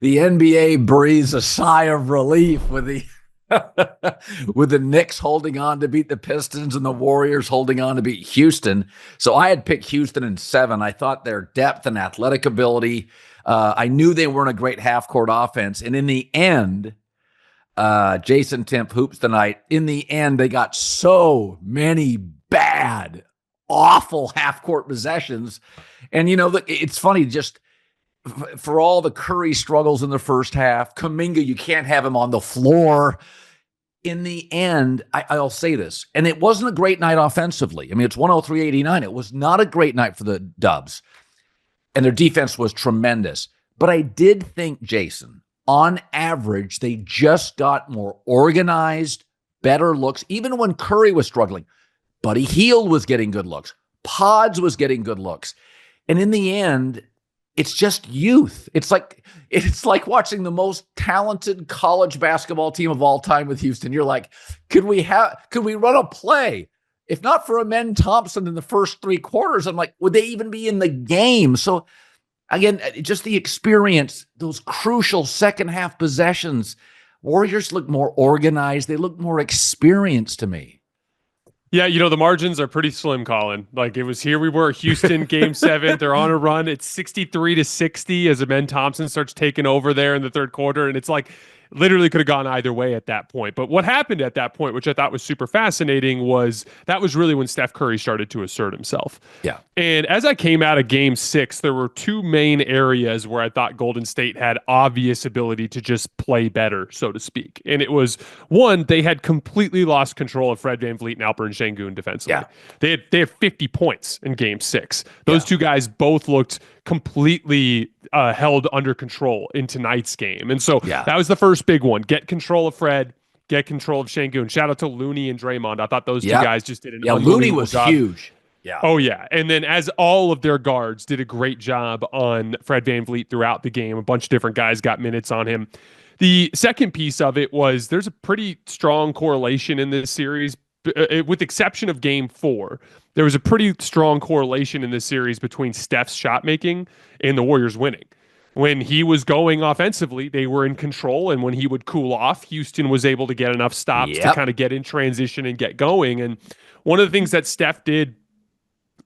the NBA breathes a sigh of relief with the with the Knicks holding on to beat the Pistons and the Warriors holding on to beat Houston. So I had picked Houston in 7. I thought their depth and athletic ability, I knew they weren't a great half-court offense. And in the end, Jason Timpf hoops tonight. In the end, they got so many bad, awful half-court possessions. And, it's funny, just for all the Curry struggles in the first half, Kuminga, you can't have him on the floor. In the end, I'll say this, and it wasn't a great night offensively. I mean, it's 103-89. It was not a great night for the Dubs, and their defense was tremendous. But I did think, Jason, on average, they just got more organized, better looks. Even when Curry was struggling, Buddy Hield was getting good looks. Pods was getting good looks. And in the end, it's just youth. It's like watching the most talented college basketball team of all time with Houston. You're like, could we run a play? If not for Amen Thompson in the first 3 quarters, I'm like, would they even be in the game? So again, just the experience, those crucial second half possessions. Warriors look more organized. They look more experienced to me. Yeah, the margins are pretty slim, Colin. Like, it was here we were, Houston, Game 7. They're on a run. It's 63-60 as Amen Thompson starts taking over there in the third quarter. And it's like, literally could have gone either way at that point. But what happened at that point, which I thought was super fascinating, was that was really when Steph Curry started to assert himself. Yeah. And as I came out of Game 6, there were 2 main areas where I thought Golden State had obvious ability to just play better, so to speak. And it was, one, they had completely lost control of Fred VanVleet and Alperen Sengun defensively. Yeah. They had 50 points in Game 6. Those 2 guys both looked completely held under control in tonight's game. And so that was the first big one. Get control of Fred, get control of Sengun. Shout out to Looney and Draymond. I thought those 2 guys just did an unbelievable Looney was job. huge. Yeah. Oh, yeah. And then as all of their guards did a great job on Fred VanVleet throughout the game, a bunch of different guys got minutes on him. The second piece of it was there's a pretty strong correlation in this series, with exception of Game 4. There was a pretty strong correlation in this series between Steph's shot making and the Warriors winning. When he was going offensively, they were in control, and when he would cool off, Houston was able to get enough stops to kind of get in transition and get going. And one of the things that Steph did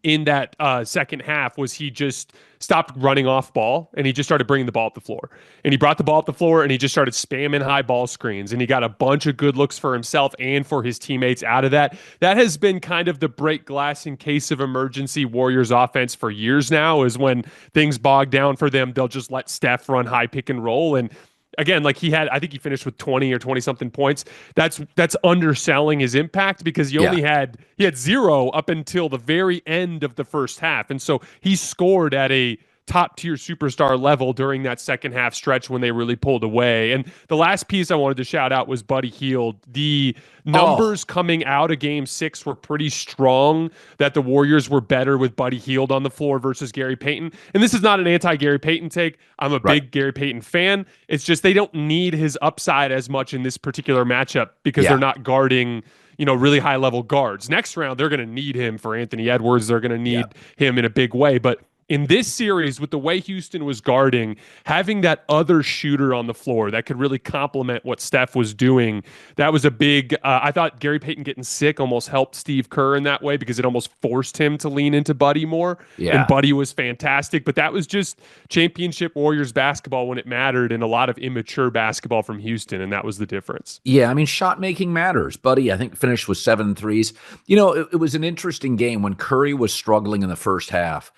in that second half was he just stopped running off ball, and he just started bringing the ball up the floor. And he brought the ball up the floor, and he just started spamming high ball screens, and he got a bunch of good looks for himself and for his teammates out of that. That has been kind of the break glass in case of emergency Warriors offense for years now, is when things bog down for them, they'll just let Steph run high pick and roll. And again, like I think he finished with 20 or 20 something points. That's underselling his impact, because he had 0 up until the very end of the first half. And so he scored at a top tier superstar level during that second half stretch when they really pulled away. And the last piece I wanted to shout out was Buddy Hield. The numbers coming out of Game 6 were pretty strong, that the Warriors were better with Buddy Hield on the floor versus Gary Payton. And this is not an anti-Gary Payton take. I'm a big Gary Payton fan. It's just they don't need his upside as much in this particular matchup, because they're not guarding really high level guards. Next round, they're going to need him for Anthony Edwards. They're going to need him in a big way. But in this series, with the way Houston was guarding, having that other shooter on the floor that could really complement what Steph was doing, that was a big, I thought Gary Payton getting sick almost helped Steve Kerr in that way, because it almost forced him to lean into Buddy more. Yeah. And Buddy was fantastic, but that was just championship Warriors basketball when it mattered, and a lot of immature basketball from Houston, and that was the difference. Yeah, I mean, shot making matters. Buddy, I think, finished with 7 threes. It was an interesting game when Curry was struggling in the first half.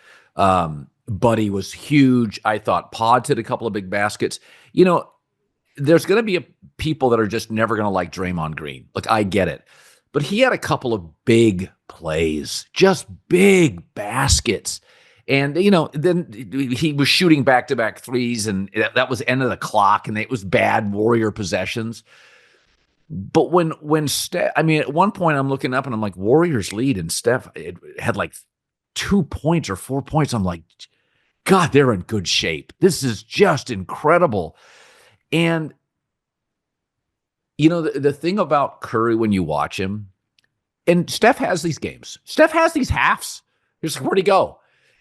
Buddy was huge. I thought Pods hit a couple of big baskets. There's going to be people that are just never going to like Draymond Green. Look, I get it. But he had a couple of big plays, just big baskets. And, then he was shooting back-to-back threes, and that was end of the clock, and it was bad Warrior possessions. But when Steph, at one point I'm looking up and I'm like, Warriors lead, and Steph had like 2 points or 4 points. I'm like, God, they're in good shape. This is just incredible. And, the thing about Curry when you watch him, and Steph has these games. Steph has these halves. He's like, where'd he go?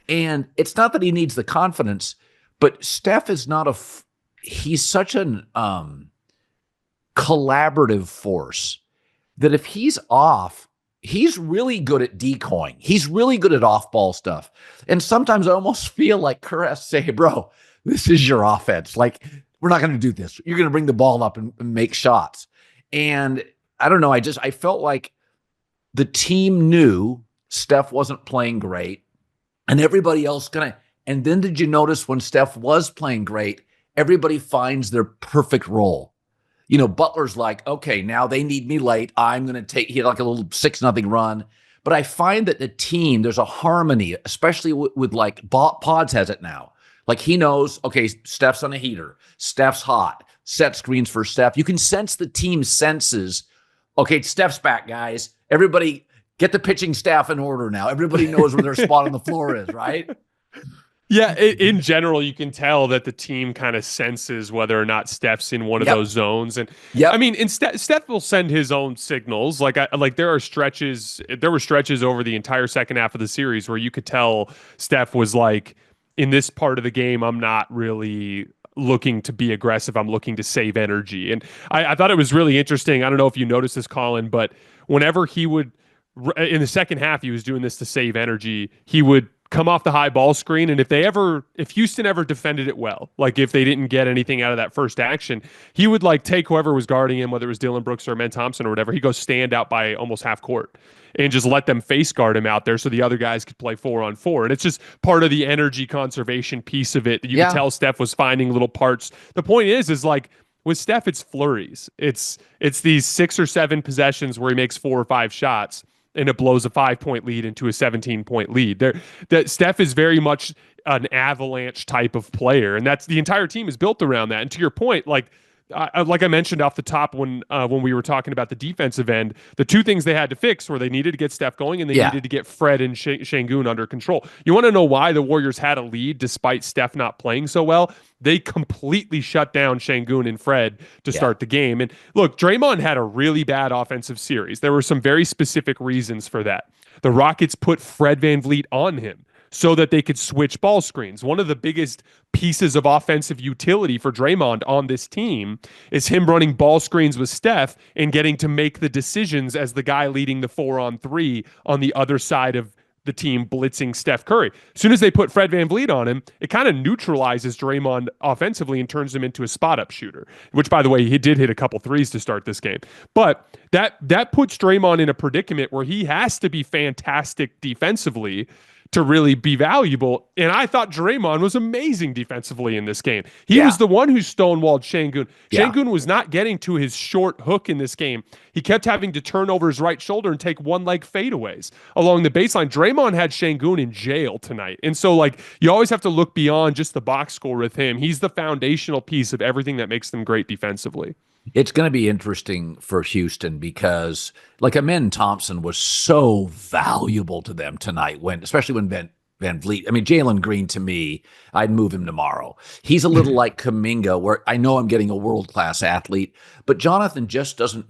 And it's not that he needs the confidence, but Steph is not he's such an collaborative force that if he's off, he's really good at decoying. He's really good at off-ball stuff. And sometimes I almost feel like Kerr has to say, hey, bro, this is your offense. Like, we're not going to do this. You're going to bring the ball up and make shots. And I don't know. I felt like the team knew Steph wasn't playing great and everybody else and then did you notice when Steph was playing great, everybody finds their perfect role. You know, Butler's like, okay, now they need me late. I'm going to take, he had like a little 6-0 run. But I find that the team, there's a harmony, especially with like Pods has it now. Like he knows, okay, Steph's on a heater. Steph's hot. Set screens for Steph. You can sense the team senses, okay, Steph's back, guys. Everybody get the pitching staff in order now. Everybody knows where their spot on the floor is, right? Yeah, in general, you can tell that the team kind of senses whether or not Steph's in one of those zones. And I mean, Steph will send his own signals. Like there were stretches over the entire second half of the series where you could tell Steph was like, in this part of the game, I'm not really looking to be aggressive. I'm looking to save energy. And I thought it was really interesting. I don't know if you noticed this, Colin, but whenever he would, in the second half, he was doing this to save energy. He would come off the high ball screen, and if Houston ever defended it well, like if they didn't get anything out of that first action, he would like take whoever was guarding him, whether it was Dillon Brooks or Amen Thompson or whatever, he'd go stand out by almost half court and just let them face guard him out there so the other guys could play 4-on-4. And it's just part of the energy conservation piece of it that you can tell Steph was finding little parts. The point is like with Steph, it's flurries. It's these 6 or 7 possessions where he makes 4 or 5 shots and it blows a 5-point lead into a 17-point lead. That Steph is very much an avalanche type of player, and that's the entire team is built around that. And to your point, like I mentioned off the top when we were talking about the defensive end, the two things they had to fix were they needed to get Steph going and they needed to get Fred and Şengün under control. You want to know why the Warriors had a lead despite Steph not playing so well? They completely shut down Şengün and Fred to start the game. And look, Draymond had a really bad offensive series. There were some very specific reasons for that. The Rockets put Fred VanVleet on him so that they could switch ball screens. One of the biggest pieces of offensive utility for Draymond on this team is him running ball screens with Steph and getting to make the decisions as the guy leading the 4-on-3 on the other side of the team blitzing Steph Curry. As soon as they put Fred VanVleet on him, it kind of neutralizes Draymond offensively and turns him into a spot-up shooter, which, by the way, he did hit a couple threes to start this game. But that puts Draymond in a predicament where he has to be fantastic defensively to really be valuable. And I thought Draymond was amazing defensively in this game. He was the one who stonewalled Şengün. Şengün was not getting to his short hook in this game. He kept having to turn over his right shoulder and take one-leg fadeaways along the baseline. Draymond had Şengün in jail tonight. And so, like, you always have to look beyond just the box score with him. He's the foundational piece of everything that makes them great defensively. It's going to be interesting for Houston because, like, Amen Thompson was so valuable to them tonight, especially when VanVleet. I mean, Jalen Green, to me, I'd move him tomorrow. He's a little like Kuminga, where I know I'm getting a world-class athlete, but Jonathan just doesn't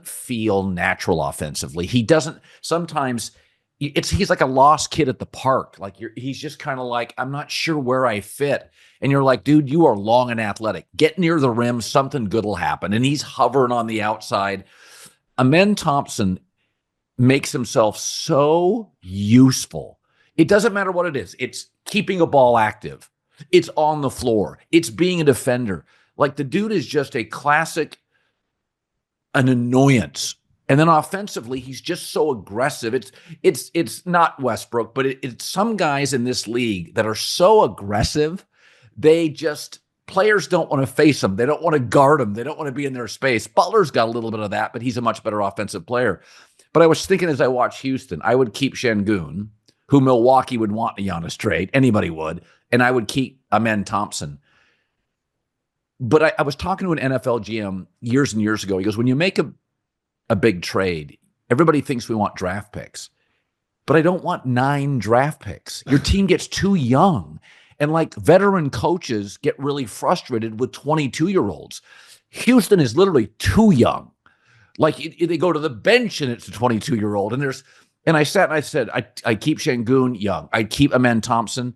feel natural offensively. He doesn't, sometimes he's like a lost kid at the park. Like he's just kind of like, I'm not sure where I fit. And you're like, dude, you are long and athletic. Get near the rim, something good will happen. And he's hovering on the outside. Amen Thompson makes himself so useful. It doesn't matter what it is. It's keeping a ball active. It's on the floor. It's being a defender. Like the dude is just an annoyance. And then offensively, he's just so aggressive. It's not Westbrook, but it's some guys in this league that are so aggressive. Players don't want to face him. They don't want to guard him. They don't want to be in their space. Butler's got a little bit of that, but he's a much better offensive player. But I was thinking as I watched Houston, I would keep Şengün, who Milwaukee would want a Giannis trade. Anybody would. And I would keep Amen Thompson. But I was talking to an NFL GM years and years ago. He goes, when you make a big trade, everybody thinks we want draft picks. But I don't want 9 draft picks. Your team gets too young. And like veteran coaches get really frustrated with 22-year-olds. Houston is literally too young. Like they go to the bench and it's a 22-year-old. And I sat and I said, I keep Şengün young. I keep Amen Thompson.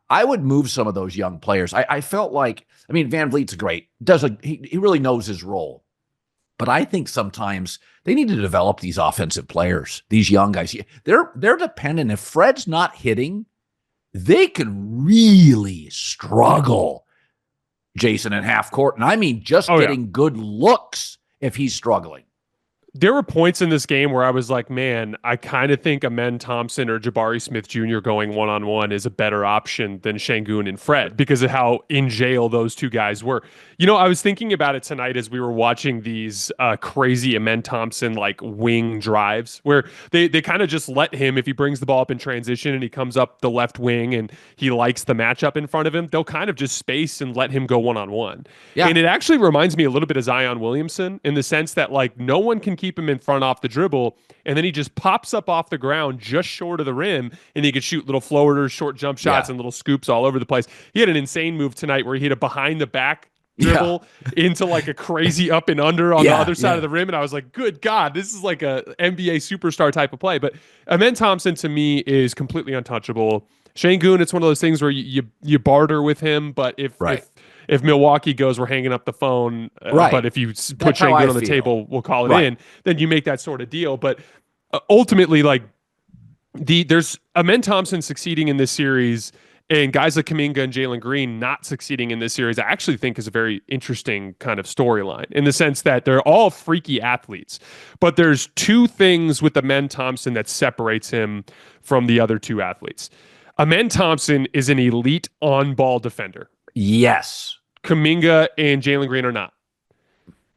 I would move some of those young players. I felt like, I mean, Van Vliet's great. He really knows his role. But I think sometimes they need to develop these offensive players, these young guys. They're dependent. If Fred's not hitting, they can really struggle, Jason, in half court. And I mean just getting good looks if he's struggling. There were points in this game where I was like, man, I kind of think Amen Thompson or Jabari Smith Jr. going one-on-one is a better option than Şengün and Fred because of how in jail those two guys were. You know, I was thinking about it tonight as we were watching these crazy Amen Thompson like wing drives where they kind of just let him, if he brings the ball up in transition and he comes up the left wing and he likes the matchup in front of him, they'll kind of just space and let him go one-on-one. Yeah. And it actually reminds me a little bit of Zion Williamson in the sense that like no one can keep him in front off the dribble, and then he just pops up off the ground just short of the rim, and he could shoot little floaters, short jump shots, and little scoops all over the place. He had an insane move tonight where he hit a behind the back dribble into like a crazy up and under on the other side of the rim, and I was like, good God, this is like a NBA superstar type of play. But Amen Thompson to me is completely untouchable. Şengün, it's one of those things where you barter with him, but if Milwaukee goes, we're hanging up the phone. But if you put Şengün on the table, we'll call it in. Then you make that sort of deal. But ultimately, like there's Amen Thompson succeeding in this series, and guys like Kuminga and Jalen Green not succeeding in this series. I actually think is a very interesting kind of storyline in the sense that they're all freaky athletes, but there's two things with Amen Thompson that separates him from the other two athletes. Amen Thompson is an elite on-ball defender. Yes. Kuminga and Jalen Green are not.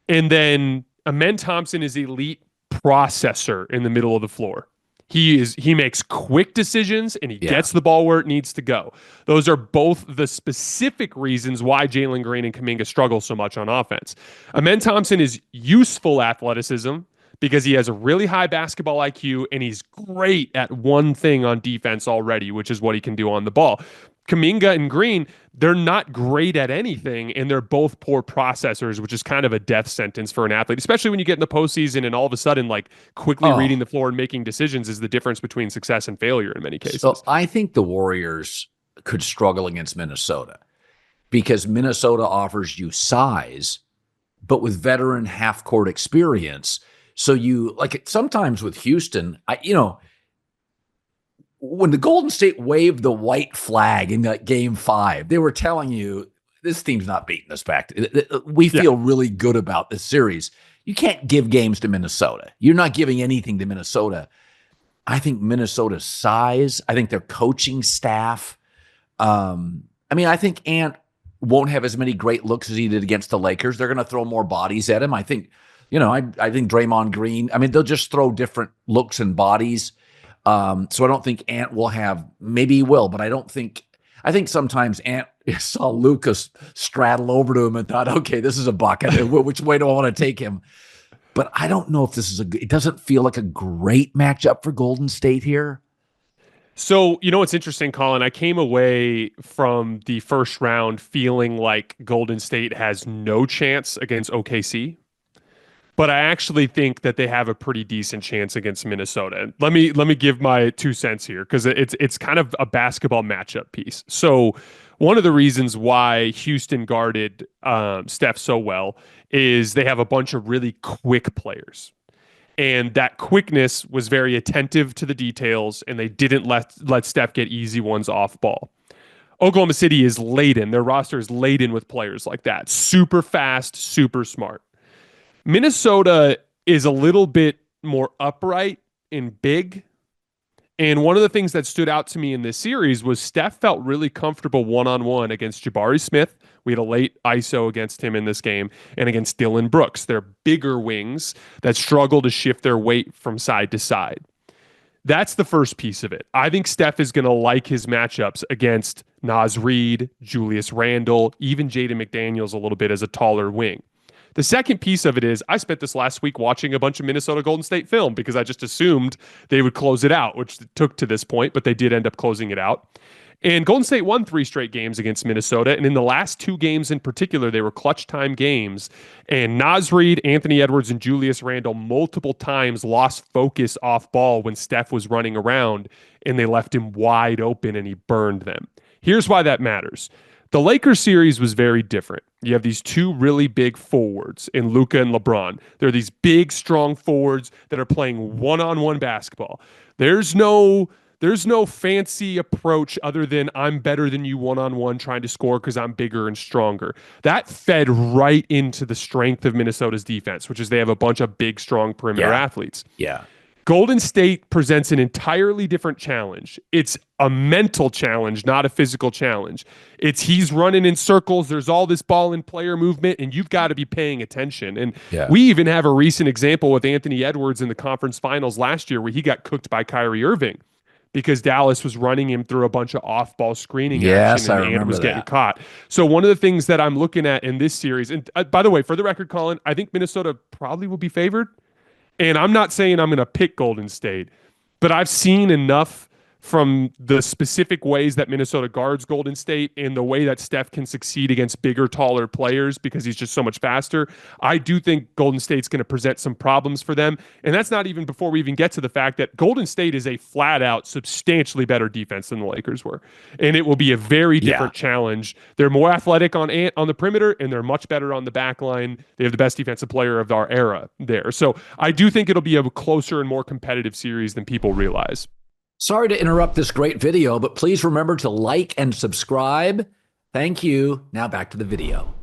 And then Amen Thompson is elite processor in the middle of the floor. He makes quick decisions and he gets the ball where it needs to go. Those are both the specific reasons why Jalen Green and Kuminga struggle so much on offense. Amen Thompson is useful athleticism because he has a really high basketball IQ and he's great at one thing on defense already, which is what he can do on the ball. Kuminga and Green, they're not great at anything, and they're both poor processors, which is kind of a death sentence for an athlete, especially when you get in the postseason and all of a sudden, like, quickly reading the floor and making decisions is the difference between success and failure in many cases. So I think the Warriors could struggle against Minnesota because Minnesota offers you size, but with veteran half-court experience. So you, like, sometimes with Houston, when the Golden State waved the white flag in that game 5, they were telling you, this team's not beating us back. We feel really good about this series. You can't give games to Minnesota. You're not giving anything to Minnesota. I think Minnesota's size, I think their coaching staff. I think Ant won't have as many great looks as he did against the Lakers. They're going to throw more bodies at him. I think, I think Draymond Green, they'll just throw different looks and bodies. So I don't think Ant will have, maybe he will, but I think sometimes Ant saw Lucas straddle over to him and thought, okay, this is a bucket. Which way do I want to take him? But I don't know if this is it doesn't feel like a great matchup for Golden State here. So, what's interesting, Colin, I came away from the first round feeling like Golden State has no chance against OKC. But I actually think that they have a pretty decent chance against Minnesota. Let me give my 2 cents here because it's kind of a basketball matchup piece. So one of the reasons why Houston guarded Steph so well is they have a bunch of really quick players. And that quickness was very attentive to the details, and they didn't let Steph get easy ones off ball. Oklahoma City is laden. Their roster is laden with players like that. Super fast, super smart. Minnesota is a little bit more upright and big. And one of the things that stood out to me in this series was Steph felt really comfortable one-on-one against Jabari Smith. We had a late ISO against him in this game and against Dylan Brooks. They're bigger wings that struggle to shift their weight from side to side. That's the first piece of it. I think Steph is going to like his matchups against Naz Reid, Julius Randle, even Jaden McDaniels a little bit as a taller wing. The second piece of it is I spent this last week watching a bunch of Minnesota Golden State film because I just assumed they would close it out, which took to this point, but they did end up closing it out. And Golden State won 3 straight games against Minnesota. And in the last 2 games in particular, they were clutch time games. And Naz Reid, Anthony Edwards, and Julius Randle multiple times lost focus off ball when Steph was running around, and they left him wide open and he burned them. Here's why that matters. The Lakers series was very different. You have these two really big forwards in Luka and LeBron. They're these big, strong forwards that are playing one-on-one basketball. There's no fancy approach other than I'm better than you one-on-one trying to score because I'm bigger and stronger. That fed right into the strength of Minnesota's defense, which is they have a bunch of big, strong perimeter athletes. Yeah. Golden State presents an entirely different challenge. It's a mental challenge, not a physical challenge. He's running in circles. There's all this ball and player movement, and you've got to be paying attention. And we even have a recent example with Anthony Edwards in the conference finals last year where he got cooked by Kyrie Irving because Dallas was running him through a bunch of off-ball screening action, and Ant was getting caught. So one of the things that I'm looking at in this series, and by the way, for the record, Colin, I think Minnesota probably will be favored. And I'm not saying I'm going to pick Golden State, but I've seen enough from the specific ways that Minnesota guards Golden State and the way that Steph can succeed against bigger, taller players because he's just so much faster. I do think Golden State's going to present some problems for them. And that's not even before we even get to the fact that Golden State is a flat out, substantially better defense than the Lakers were. And it will be a very different challenge. They're more athletic on the perimeter, and they're much better on the back line. They have the best defensive player of our era there. So I do think it'll be a closer and more competitive series than people realize. Sorry to interrupt this great video, but please remember to like and subscribe. Thank you. Now back to the video.